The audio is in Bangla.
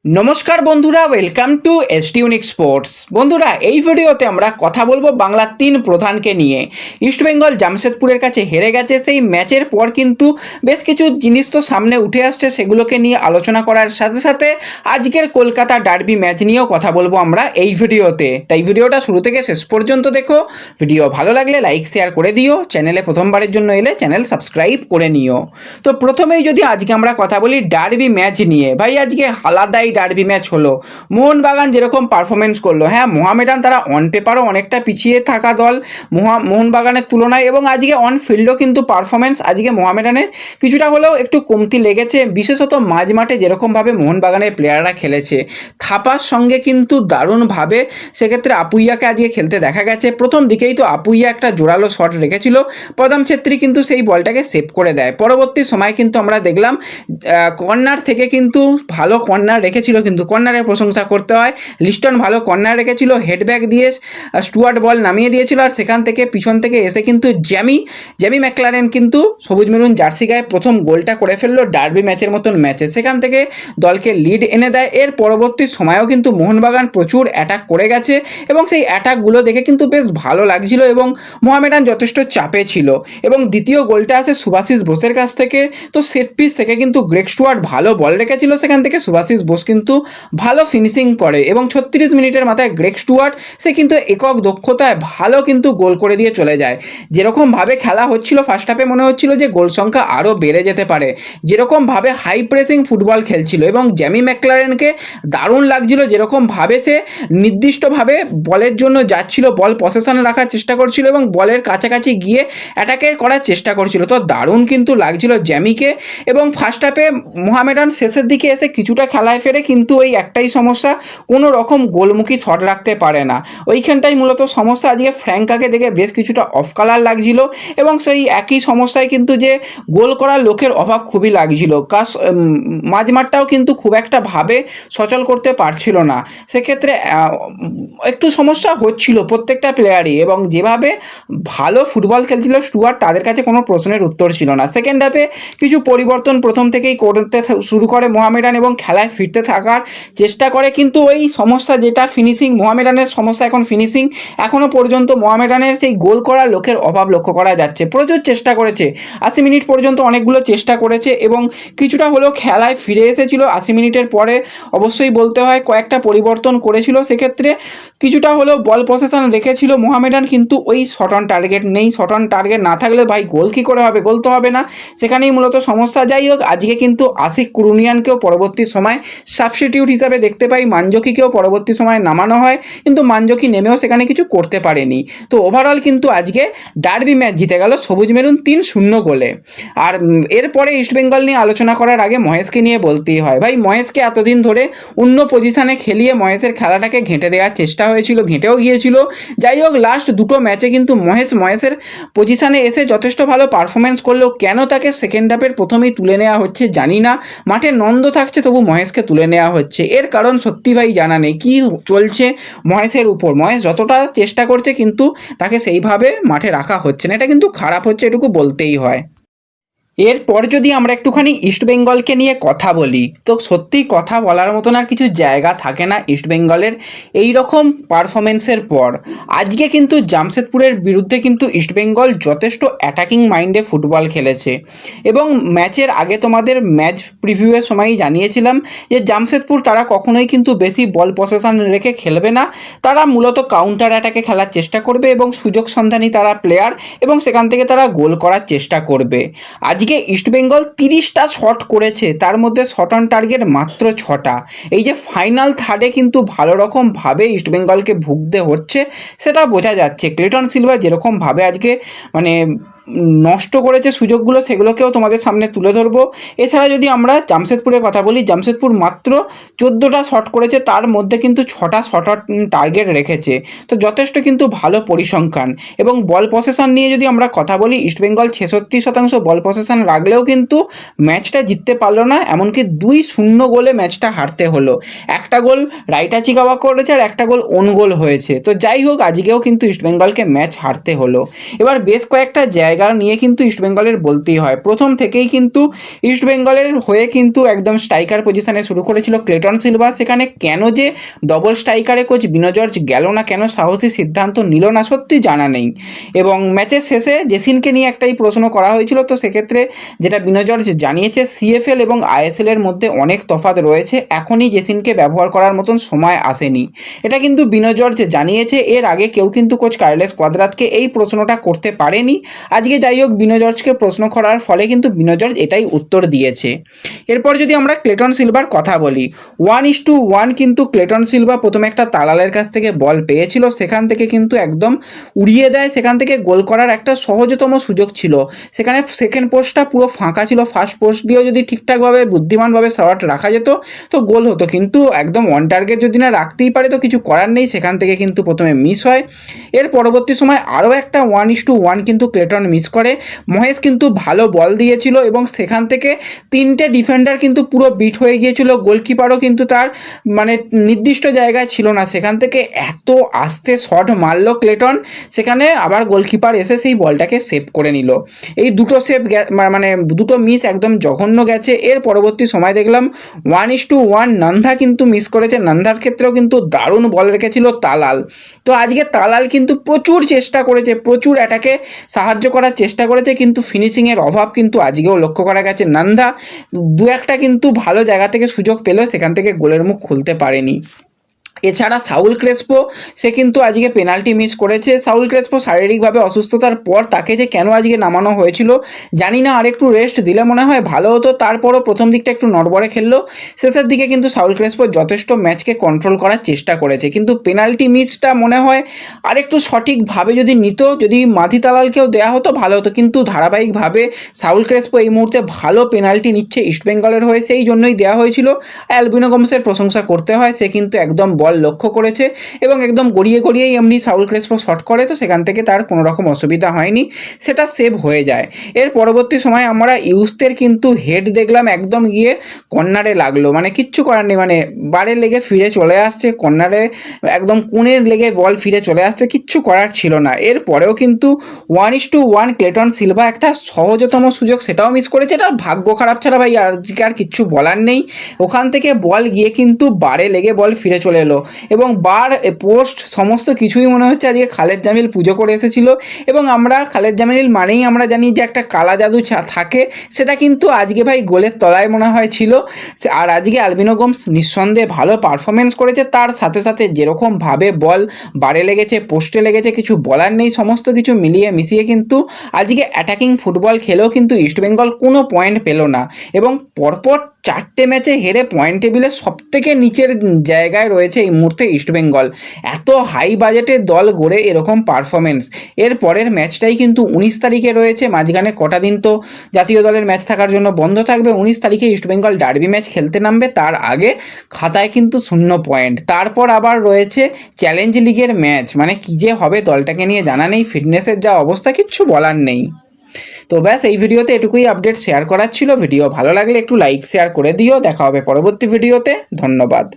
নমস্কার বন্ধুরা, welcome to ST unique sports. বন্ধুরা, এই ভিডিওতে আমরা কথা বলবো বাংলার তিন প্রধানকে নিয়ে। ইস্টবেঙ্গল জামশেদপুরের কাছে হেরে গেছে, সেই ম্যাচের পর কিন্তু বেশ কিছু জিনিস তো সামনে উঠে আসছে, সেগুলোকে নিয়ে আলোচনা করার সাথে সাথে আজকের কলকাতা ডার্বি ম্যাচ নিয়েও কথা বলবো আমরা এই ভিডিওতে। তাই ভিডিওটা শুরু থেকে শেষ পর্যন্ত দেখো। ভিডিও ভালো লাগলে লাইক শেয়ার করে দিও, চ্যানেলে প্রথমবারের জন্য এলে চ্যানেল সাবস্ক্রাইব করে নিও। তো প্রথমেই যদি আজকে আমরা কথা বলি ডার্বি ম্যাচ নিয়ে, ভাই আজকে আলাদাই ডার্বি ম্যাচ হলো। মোহনবাগান যেরকম পারফরমেন্স করলো, হ্যাঁ মোহামেডান তারা অন পেপারও অনেকটা পিছিয়ে থাকা দল মোহনবাগানের তুলনায়, এবং আজকে অন ফিল্ডও কিন্তু পারফরমেন্স আজকে মোহামেডানের কিছুটা হলেও একটু কমতি লেগেছে, বিশেষত মাঝ মাঠে যেরকমভাবে মোহনবাগানের প্লেয়াররা খেলেছে থাপার সঙ্গে কিন্তু দারুণভাবে সেক্ষেত্রে আপুইয়াকে আজকে খেলতে দেখা গেছে। প্রথম দিকেই তো আপুইয়া একটা জোরালো শট রেখেছিল, পদম ছেত্রী কিন্তু সেই বলটাকে সেভ করে দেয়। পরবর্তী সময় কিন্তু আমরা দেখলাম কর্নার থেকে কিন্তু ভালো কর্নার রেখেছিল, কিন্তু কর্নারের প্রশংসা করতে হয়, লিস্টন ভালো কর্নার রেখেছিল, হেডব্যাক দিয়ে স্টুয়ার্ট বল নামিয়ে দিয়েছিল, আর সেখান থেকে পিছন থেকে এসে কিন্তু জ্যামি ম্যাকলারেন কিন্তু সবুজ মেরুন জার্সি গায়ে প্রথম গোলটা করে ফেললো ডার্বি ম্যাচের মতন ম্যাচে, সেখান থেকে দলকে লিড এনে দেয়। এর পরবর্তী সময়েও কিন্তু মোহনবাগান প্রচুর অ্যাটাক করে গেছে, এবং সেই অ্যাটাকগুলো দেখে কিন্তু বেশ ভালো লাগছিল, এবং মোহামেডান যথেষ্ট চাপে ছিল। এবং দ্বিতীয় গোলটা আসে সুভাশিস বোসের কাছ থেকে। তো সেট পিস থেকে কিন্তু গ্রেগ স্টুয়ার্ট ভালো বল রেখেছিল, সেখান থেকে সুভাশিস বোস কিন্তু ভালো ফিনিশিং করে, এবং 36 মিনিটের মাথায় গ্রেগ স্টুয়ার্ট সে কিন্তু একক দক্ষতায় ভালো কিন্তু গোল করে দিয়ে চলে যায়। যেরকমভাবে খেলা হচ্ছিল ফার্স্ট হাফে মনে হচ্ছিল যে গোল সংখ্যা আরও বেড়ে যেতে পারে, যেরকমভাবে হাই প্রেসিং ফুটবল খেলছিল, এবং জ্যামি ম্যাকলারেনকে দারুণ লাগছিল যেরকমভাবে সে নির্দিষ্টভাবে বলের জন্য যাচ্ছিল, বল পসেশনে রাখার চেষ্টা করছিল এবং বলের কাছাকাছি গিয়ে অ্যাটাকে করার চেষ্টা করছিল। তো দারুণ কিন্তু লাগছিল জ্যামিকে। এবং ফার্স্ট হাফে মোহামেডান শেষের দিকে এসে কিছুটা খেলায় ফেরে, কিন্তু ওই একটাই সমস্যা, কোনো রকম গোলমুখী শট রাখতে পারে না। ওইখানটাই মূলত সমস্যা। আজকে ফ্র্যাঙ্কাকে দেখে বেশ কিছুটা অফ কালার লাগছিল, এবং সেই একই সমস্যায় কিন্তু যে গোল করার লোকের অভাব খুবই লাগছিল। মাঝমাঠটাও কিন্তু খুব একটা ভাবে সচল করতে পারছিল না, সেক্ষেত্রে একটু সমস্যা হচ্ছিল প্রত্যেকটা প্লেয়ারই। এবং যেভাবে ভালো ফুটবল খেলছিল স্টুয়ার্ট, তাদের কাছে কোনো প্রশ্নের উত্তর ছিল না। সেকেন্ড হাফে কিছু পরিবর্তন প্রথম থেকেই করতে শুরু করে মোহামেডান, এবং খেলায় ফিরতে থাকার চেষ্টা করে, কিন্তু ওই সমস্যা যেটা ফিনিশিং, মোহামেডানের সমস্যা এখন ফিনিশিং। এখনও পর্যন্ত মোহামেডানের সেই গোল করার লোকের অভাব লক্ষ্য করা যাচ্ছে। প্রচুর চেষ্টা করেছে, 80 মিনিট পর্যন্ত অনেকগুলো চেষ্টা করেছে, এবং কিছুটা হলেও খেলায় ফিরে এসেছিল 80 মিনিটের পরে। অবশ্যই বলতে হয় কয়েকটা পরিবর্তন করেছিল, সেক্ষেত্রে কিছুটা হলেও বল পসেশন রেখেছিল মোহামেডান, কিন্তু ওই শট অন টার্গেট নেই। শট অন টার্গেট না থাকলে ভাই গোল কী করে হবে? গোল তো হবে না, সেখানেই মূলত সমস্যা। যাই হোক, আজকে কিন্তু আশিক কুরুনিয়ানকেও পরবর্তী সময় সাবস্টিটিউট হিসাবে দেখতে পাই, মানজকিকেও পরবর্তী সময় নামানো হয়, কিন্তু মানজকি নেমেও সেখানে কিছু করতে পারেনি। তো ওভারঅল কিন্তু আজকে ডার্বি ম্যাচ জিতে গেল সবুজ মেরুন 3-0 গোলে। আর এরপরে ইস্টবেঙ্গল নিয়ে আলোচনা করার আগে মহেশকে নিয়ে বলতেই হয়, ভাই মহেশকে এতদিন ধরে অন্য পজিশানে খেলিয়ে মহেশের খেলাটাকে ঘেঁটে দেওয়ার চেষ্টা হয়েছিল, ঘেঁটেও গিয়েছিল। যাই হোক, লাস্ট দুটো ম্যাচে কিন্তু মহেশের পজিশানে এসে যথেষ্ট ভালো পারফরমেন্স করলেও কেন তাকে সেকেন্ড হাফের প্রথমেই তুলে নেওয়া হচ্ছে জানি না। মাঠে নন্দ থাকছে তবু মহেশকে তুলে নেওয়া হচ্ছে, এর কারণ সত্যি ভাই জানা নেই কি চলছে মহেশের উপর। মহেশ যতটা চেষ্টা করছে কিন্তু তাকে সেইভাবে মাঠে রাখা হচ্ছে না, এটা কিন্তু খারাপ হচ্ছে, এটুকু বলতেই হয়। এরপর যদি আমরা একটুখানি ইস্টবেঙ্গলকে নিয়ে কথা বলি, তো সত্যি কথা বলার মতন আর কিছু জায়গা থাকে না ইস্টবেঙ্গলের এই রকম পারফরমেন্সের পর। আজকে কিন্তু জামশেদপুরের বিরুদ্ধে কিন্তু ইস্টবেঙ্গল যথেষ্ট অ্যাটাকিং মাইন্ডে ফুটবল খেলেছে, এবং ম্যাচের আগে তোমাদের ম্যাচ প্রিভিউয়ের সময়ই জানিয়েছিলাম যে জামশেদপুর তারা কখনোই কিন্তু বেশি বল পসেশন রেখে খেলবে না, তারা মূলত কাউন্টার অ্যাটাকে খেলার চেষ্টা করবে, এবং সুযোগ সন্ধানী তারা প্লেয়ার, এবং সেখান থেকে তারা গোল করার চেষ্টা করবে। আজকে ইস্টবেঙ্গল 30টা শট করেছে, তার মধ্যে শট অন টার্গেট মাত্র 6টা। এই যে ফাইনাল থার্ডে কিন্তু ভালো রকমভাবে ইস্টবেঙ্গলকে ভুগতে হচ্ছে সেটা বোঝা যাচ্ছে। ক্লেটন সিলভা যেরকমভাবে আজকে মানে নষ্ট করেছে সুযোগগুলো, সেগুলোকেও তোমাদের সামনে তুলে ধরবো। এছাড়া যদি আমরা জামশেদপুরের কথা বলি, জামশেদপুর মাত্র 14টা শট করেছে, তার মধ্যে কিন্তু 6টা শট টার্গেট রেখেছে, তো যথেষ্ট কিন্তু ভালো পরিসংখ্যান। এবং বল পসেশন নিয়ে যদি আমরা কথা বলি, ইস্টবেঙ্গল 66% বল পসেশন রাখলেও কিন্তু ম্যাচটা জিততে পারলো না, এমনকি 2-0 গোলে ম্যাচটা হারতে হলো। একটা গোল রাইটা চিকাওয়া করেছে, আর একটা গোল ওন গোল হয়েছে। তো যাই হোক, আজকেও কিন্তু ইস্টবেঙ্গলকে ম্যাচ হারতে হলো। এবার বেশ কয়েকটা জায়গা জায়গা নিয়ে কিন্তু ইস্টবেঙ্গলের বলতেই হয়। প্রথম থেকেই কিন্তু ইস্টবেঙ্গলের হয়ে কিন্তু একদম স্ট্রাইকার পজিশনে শুরু করেছিল ক্লেটন সিলভা। সেখানে কেন যে ডবল স্ট্রাইকারে কোচ বিনো জর্জ গেল না, কেন সাহসী সিদ্ধান্ত নিল না, সত্যি জানা নেই। এবং ম্যাচের শেষে জেসিনকে নিয়ে একটাই প্রশ্ন করা হয়েছিল, তো সেক্ষেত্রে যেটা বিনো জর্জ জানিয়েছে, সিএফএল এবং আইএসএল এর মধ্যে অনেক তফাৎ রয়েছে, এখনই জেসিনকে ব্যবহার করার মতন সময় আসেনি। এটা কিন্তু বিনো জর্জ জানিয়েছে। এর আগে কেউ কিন্তু কোচ কার্লেস কোয়াদ্রাতকে এই প্রশ্নটা করতে পারেনি। আজকে যাই হোক, বিনো জর্জকে প্রশ্ন করার ফলে কিন্তু বিনো জর্জ এটাই উত্তর দিয়েছে। এরপর যদি আমরা ক্লেটন সিলভার কথা বলি, 1:1 কিন্তু ক্লেটন সিলভা প্রথমে একটা তালালের কাছ থেকে বল পেয়েছিল, সেখান থেকে কিন্তু একদম উড়িয়ে দেয়। সেখান থেকে গোল করার একটা সহজতম সুযোগ ছিল। সেখানে সেকেন্ড পোস্টটা পুরো ফাঁকা ছিল, ফার্স্ট পোস্ট দিয়েও যদি ঠিকঠাকভাবে বুদ্ধিমানভাবে শট রাখা যেত তো গোল হতো, কিন্তু একদম অন টার্গেট যদি না রাখতেই পারে তো কিছু করার নেই। সেখান থেকে কিন্তু প্রথমে মিস হয়। এর পরবর্তী সময় আরও একটা 1:1 কিন্তু ক্লেটন মিস করে। মহেশ কিন্তু ভালো বল দিয়েছিল এবং সেখান থেকে তিনটে ডিফেন্ডার কিন্তু পুরো বিট হয়ে গিয়েছিল। গোলকিপারও কিন্তু তার মানে নির্দিষ্ট জায়গায় ছিল না, সেখান থেকে এত আস্তে শট মারলো ক্লেটন, সেখানে আবার গোলকিপার এসে সেই বলটাকে সেভ করে নিল। এই দুটো সেভ মানে দুটো মিস একদম জঘন্য গেছে। এর পরবর্তী সময় দেখলাম 1:1 নন্দা কিন্তু মিস করেছে। নন্দার ক্ষেত্রেও কিন্তু দারুণ বল রেখেছিল তালাল। তো আজকে তালাল কিন্তু প্রচুর চেষ্টা করেছে, প্রচুর অ্যাটাকে সাহায্য করার চেষ্টা করেছে, কিন্তু ফিনিশিংয়ের অভাব কিন্তু আজকেও লক্ষ্য করা গেছে। নন্দা দু একটা কিন্তু ভালো জায়গা থেকে সুযোগ পেলেও সেখান থেকে গোলের মুখ খুলতে পারেনি। এছাড়া সাউল ক্রেসপো, সে কিন্তু আজকে পেনাল্টি মিস করেছে। সাউল ক্রেসপো শারীরিকভাবে অসুস্থতার পর তাকে যে কেন আজকে নামানো হয়েছিল জানি না, আর একটু রেস্ট দিলে মনে হয় ভালো হতো। তারপরও প্রথম দিকটা একটু নড়বড়ে খেললো, শেষের দিকে কিন্তু সাউল ক্রেসপো যথেষ্ট ম্যাচকে কন্ট্রোল করার চেষ্টা করেছে। কিন্তু পেনাল্টি মিসটা মনে হয় আর একটু সঠিকভাবে যদি নিত, যদি মাধি তালালকেও দেওয়া হতো ভালো হতো, কিন্তু ধারাবাহিকভাবে সাউল ক্রেসপো এই মুহূর্তে ভালো পেনাল্টি নিচ্ছে ইস্টবেঙ্গলের হয়ে, সেই জন্যই দেওয়া হয়েছিল। অ্যালবিনো গোমেসের প্রশংসা করতে হয়, সে কিন্তু একদম বল লক্ষ্য করেছে এবং একদম গড়িয়ে গড়িয়েই এমনি সাউল ক্রেসপো শট করে, তো সেখান থেকে তার কোনো রকম অসুবিধা হয়নি, সেটা সেভ হয়ে যায়। এর পরবর্তী সময় আমরা ইউসের কিন্তু হেড দেখলাম একদম গিয়ে কর্নারে লাগলো, মানে কিচ্ছু করার নেই, মানে বারে লেগে ফিরে চলে আসছে কর্নারে, একদম কোণের লেগে বল ফিরে চলে আসছে, কিচ্ছু করার ছিল না। এর পরেও কিন্তু 1:1 ক্লেটন সিলভা একটা সহজতম সুযোগ সেটাও মিস করেছে। এটা ভাগ্য খারাপ ছাড়া ভাই আর কিচ্ছু বলার নেই। ওখান থেকে বল গিয়ে কিন্তু বারে লেগে বল ফিরে চলে এলো এবং বার পোস্ট সমস্ত কিছুই মনে হচ্ছে আজকে খালেদ জামিল পুজো করে এসেছিল। এবং আমরা খালেদ জামিল মানেই আমরা জানি যে একটা কালা জাদু থাকে, সেটা কিন্তু আজকে ভাই গোলের তলায় মনে হয় ছিল। আর আজকে অ্যালবিনো গোমেস নিঃসন্দেহে ভালো পারফরমেন্স করেছে, তার সাথে সাথে যেরকমভাবে বল বারে লেগেছে, পোস্টে লেগেছে, কিছু বলার নেই। সমস্ত কিছু মিলিয়ে মিশিয়ে কিন্তু আজকে অ্যাটাকিং ফুটবল খেলেও কিন্তু ইস্টবেঙ্গল কোনো পয়েন্ট পেল না এবং পরপর 4টে ম্যাচে হেরে পয়েন্ট টেবিলের সবথেকে নিচের জায়গায় রয়েছে এই মুহূর্তে ইস্টবেঙ্গল। এত হাই বাজেটের দল গড়ে এরকম পারফরমেন্স। এর পরের ম্যাচটাই কিন্তু 19 তারিখে রয়েছে, মাঝখানে কটা দিন তো জাতীয় দলের ম্যাচ থাকার জন্য বন্ধ থাকবে। 19 তারিখে ইস্টবেঙ্গল ডার্বি ম্যাচ খেলতে নামবে, তার আগে খাতায় কিন্তু 0 পয়েন্ট। তারপর আবার রয়েছে চ্যালেঞ্জ লিগের ম্যাচ, মানে কী যে হবে দলটাকে নিয়ে জানা নেই, ফিটনেসের যা অবস্থা কিচ্ছু বলার নেই। তো ব্যাস, এই ভিডিওতে এটুকুই আপডেট শেয়ার করার ছিল। ভিডিও ভালো লাগলে একটু লাইক শেয়ার করে দিও। দেখা হবে পরবর্তী ভিডিওতে। ধন্যবাদ।